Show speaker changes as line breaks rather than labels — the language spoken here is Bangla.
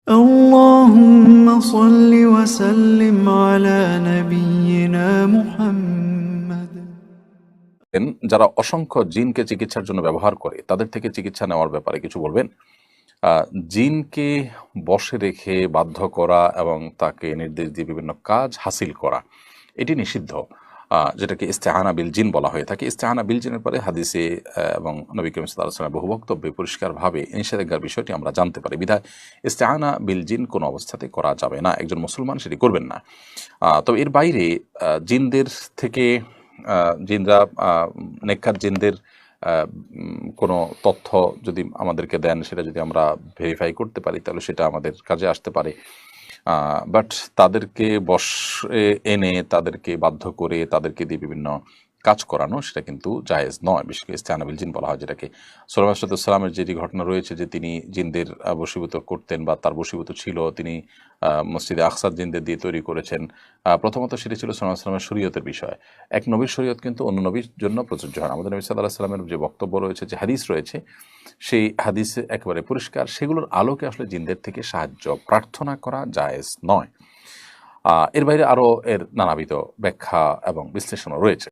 اللهم صل وسلم على نبينا محمد.
যারা অসংখ্য জিনকে চিকিৎসার জন্য ব্যবহার করে তাদের থেকে চিকিৎসা নেওয়ার ব্যাপারে কিছু বলবেন। জিনকে বশে রেখে বাধ্য করা এবং তাকে নির্দেশ দিয়ে বিভিন্ন কাজ হাসিল করা এটি নিষিদ্ধ, যেটাকে ইস্তেআনা বিল জিন বলা হয়ে থাকে। ইস্তেআনা বিল জিনের পরে হাদিসে এবং নবী করিম সাল্লাল্লাহু আলাইহি ওয়াসাল্লামের বহু বক্তব্যে পরিষ্কারভাবে নিষেধাজ্ঞার বিষয়টি আমরা জানতে পারি। বিধায় ইস্তেআনা বিল জিন কোনো অবস্থাতে করা যাবে না, একজন মুসলমান সেটি করবেন না। তবে এর বাইরে জিনদের থেকে জিনরা নেককার জিনদের কোনো তথ্য যদি আমাদেরকে দেন, সেটা যদি আমরা ভেরিফাই করতে পারি তাহলে সেটা আমাদের কাজে আসতে পারে। বাট তাদেরকে বশে এনে তাদেরকে বাধ্য করে তাদেরকে দিয়ে বিভিন্ন কাজ করানো সেটা কিন্তু জায়েজ নয়। বিশেষ করে ইস্তেআনা বিল জিন বলা হয়, যেটাকে সুলাইমান আলাইহিস সালামের যেটি ঘটনা রয়েছে যে তিনি জিনদের বশীভূত করতেন বা তার বশীভূত ছিল, তিনি মসজিদে আকসার জিনদের দিয়ে তৈরি করেছেন। প্রথমত সেটি ছিল সুলাইমান আলাইহিস সালামের শরীয়তের বিষয়। এক নবীর শরীয়ত কিন্তু অন্য নবীর জন্য প্রযোজ্য হয়। আমাদের নবী সাল্লাল্লাহু আলাইহি সাল্লামের যে বক্তব্য রয়েছে, যে হাদিস রয়েছে, সেই হাদিসে একেবারে পরিষ্কার, সেগুলোর আলোকে আসলে জিনদের থেকে সাহায্য প্রার্থনা করা জায়েজ নয়। এর বাইরে আরও এর নানাবিধ ব্যাখ্যা এবং বিশ্লেষণও রয়েছে।